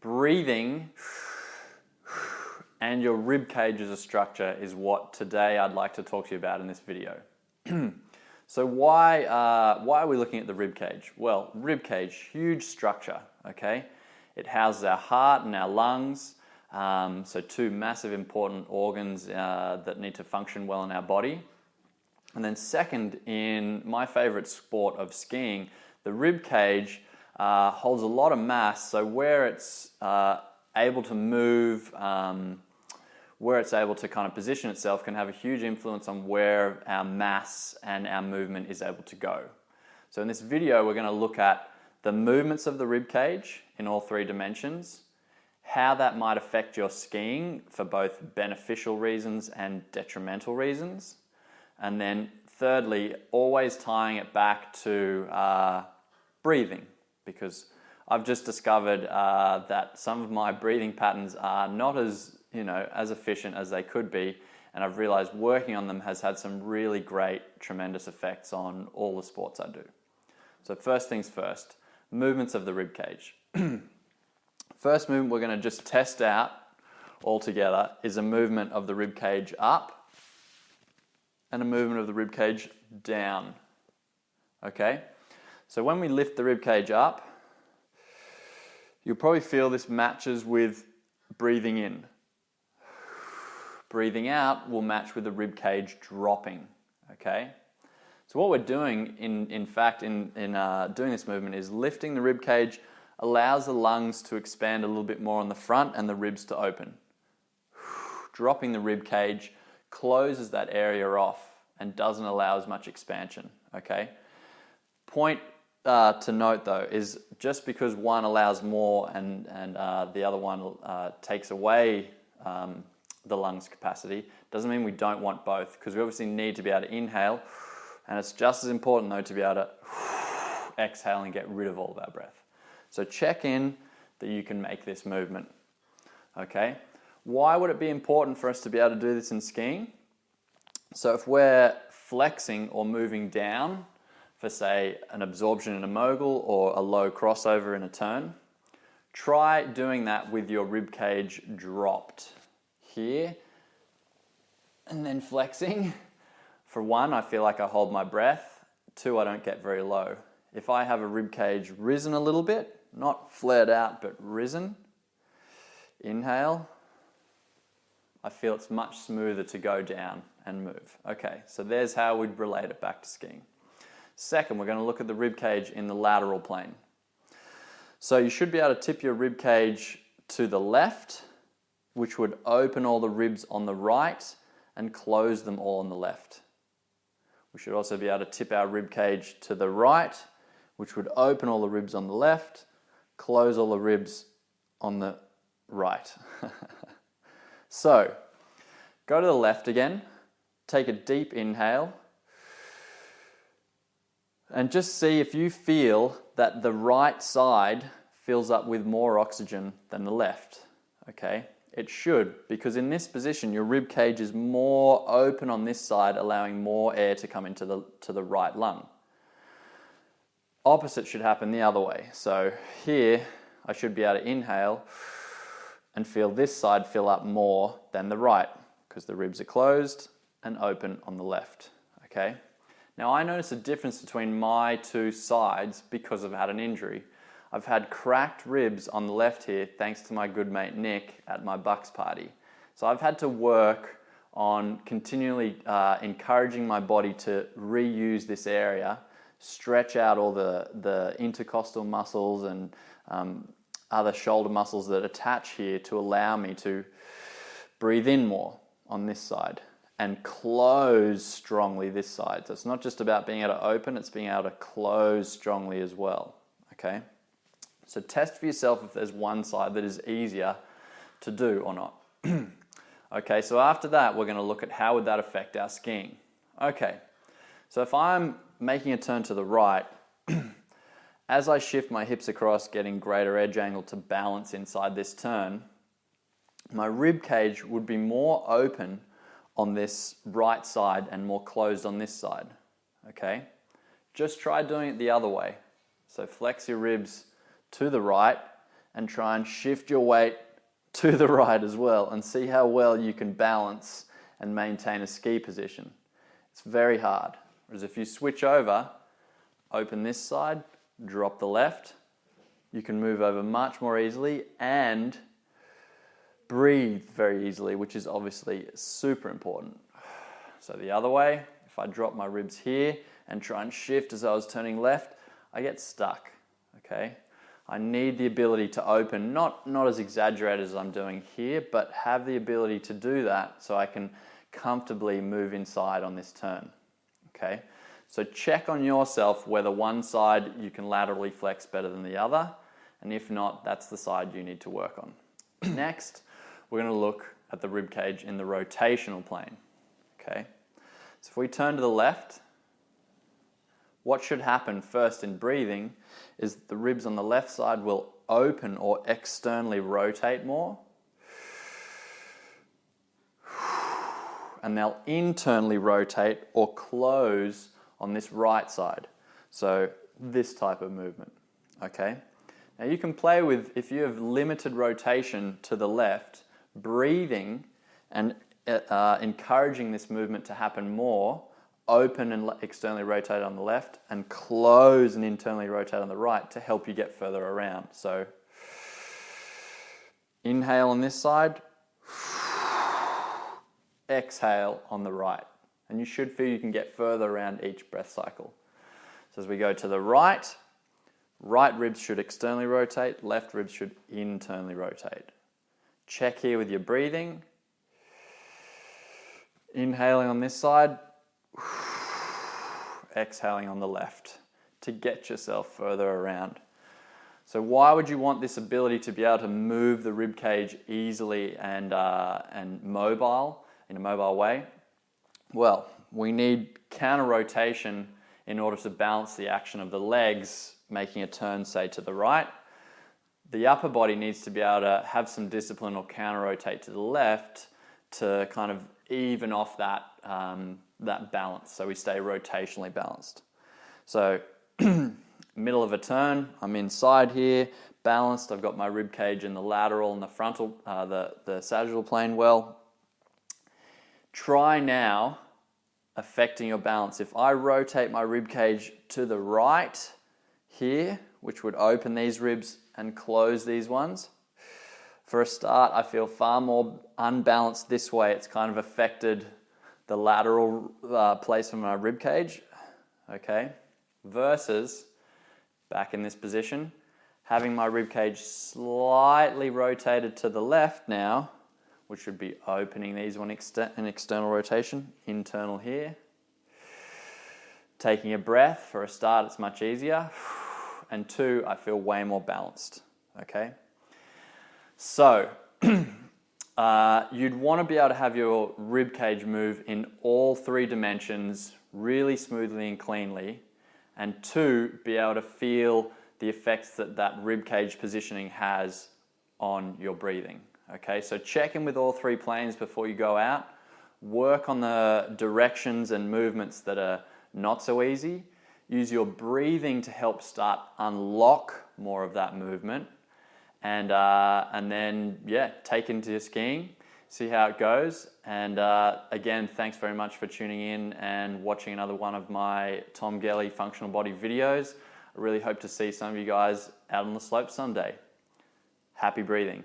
breathing and your rib cage as a structure is what today I'd like to talk to you about in this video. So why are we looking at the rib cage? Well, rib cage, huge structure, okay? It houses our heart and our lungs, so two massive important organs that need to function well in our body. And then second, in my favorite sport of skiing, the rib cage holds a lot of mass, so where it's able to move, where it's able to kind of position itself can have a huge influence on where our mass and our movement is able to go. So in this video, we're going to look at the movements of the rib cage in all three dimensions, how that might affect your skiing for both beneficial reasons and detrimental reasons, and then thirdly, always tying it back to breathing, because I've just discovered that some of my breathing patterns are not as efficient as they could be, and I've realized working on them has had some really great, tremendous effects on all the sports I do. So first things first, movements of the rib cage. First movement we're going to just test out all together is a movement of the rib cage up and a movement of the rib cage down. Okay? So when we lift the rib cage up, you'll probably feel this matches with breathing in. Breathing out will match with the rib cage dropping. Okay? So what we're doing, in fact, in doing this movement is lifting the rib cage allows the lungs to expand a little bit more on the front and the ribs to open. Dropping the rib cage closes that area off and doesn't allow as much expansion. Okay? Point to note though is just because one allows more and the other one takes away the lungs capacity doesn't mean we don't want both, because we obviously need to be able to inhale, and it's just as important though to be able to exhale and get rid of all of our breath. So check in that you can make this movement. Okay? Why would it be important for us to be able to do this in skiing? So if we're flexing or moving down for say an absorption in a mogul or a low crossover in a turn, try doing that with your rib cage dropped here and then flexing. For one, I feel like I hold my breath. Two, I don't get very low. If I have a rib cage risen a little bit, not flared out but risen, inhale, I feel it's much smoother to go down and move. Okay, so there's how we'd relate it back to skiing. Second, we're going to look at the rib cage in the lateral plane. So you should be able to tip your rib cage to the left, which would open all the ribs on the right and close them all on the left. We should also be able to tip our rib cage to the right, which would open all the ribs on the left, close all the ribs on the right. So, go to the left again, take a deep inhale, and just see if you feel that the right side fills up with more oxygen than the left. Okay? It should, because in this position your rib cage is more open on this side, allowing more air to come into the right lung. Opposite should happen the other way. So here I should be able to inhale and feel this side fill up more than the right, because the ribs are closed and open on the left. Okay? Now I notice a difference between my two sides because I've had an injury. I've had cracked ribs on the left here thanks to my good mate Nick at my Bucks party. So I've had to work on continually encouraging my body to reuse this area, stretch out all the intercostal muscles and other shoulder muscles that attach here to allow me to breathe in more on this side and close strongly this side. So it's not just about being able to open, it's being able to close strongly as well. Okay? So test for yourself if there's one side that is easier to do or not. Okay, so after that, we're going to look at how would that affect our skiing. Okay, so if I'm making a turn to the right, as I shift my hips across, getting greater edge angle to balance inside this turn, my rib cage would be more open on this right side and more closed on this side. Okay, just try doing it the other way. So flex your ribs to the right and try and shift your weight to the right as well, and see how well you can balance and maintain a ski position. It's very hard. Whereas if you switch over, open this side, drop the left, you can move over much more easily and breathe very easily, which is obviously super important. So the other way, if I drop my ribs here and try and shift as I was turning left, I get stuck, okay? I need the ability to open, not as exaggerated as I'm doing here, but have the ability to do that so I can comfortably move inside on this turn, okay? So check on yourself whether one side you can laterally flex better than the other, and if not, that's the side you need to work on. Next, we're going to look at the rib cage in the rotational plane, okay? So if we turn to the left, what should happen first in breathing is the ribs on the left side will open or externally rotate more, and they'll internally rotate or close on this right side. So this type of movement, okay? Now you can play with, if you have limited rotation to the left, breathing and encouraging this movement to happen more, open and externally rotate on the left and close and internally rotate on the right to help you get further around. So inhale on this side, exhale on the right. And you should feel you can get further around each breath cycle. So as we go to the right, right ribs should externally rotate, left ribs should internally rotate. Check here with your breathing. Inhaling on this side, exhaling on the left to get yourself further around. So why would you want this ability to be able to move the rib cage easily and mobile, in a mobile way? Well, we need counter rotation in order to balance the action of the legs making a turn, say, to the right. The upper body needs to be able to have some discipline or counter rotate to the left to kind of even off that balance, so we stay rotationally balanced. So middle of a turn, I'm inside here, balanced. I've got my rib cage in the lateral and the frontal, the sagittal plane well. Try now affecting your balance. If I rotate my rib cage to the right here, which would open these ribs and close these ones, for a start, I feel far more unbalanced this way. It's kind of affected the lateral place of my rib cage, okay? Versus back in this position, having my rib cage slightly rotated to the left now, which would be opening these one an external rotation, internal here. Taking a breath, for a start, it's much easier. And two, I feel way more balanced, okay? So, you'd want to be able to have your rib cage move in all three dimensions really smoothly and cleanly, and two, be able to feel the effects that that rib cage positioning has on your breathing. Okay, so check in with all three planes before you go out. Work on the directions and movements that are not so easy. Use your breathing to help start unlock more of that movement. And then, yeah, take into your skiing, see how it goes. And again, thanks very much for tuning in and watching another one of my Tom Gelly functional body videos. I really hope to see some of you guys out on the slope someday. Happy breathing.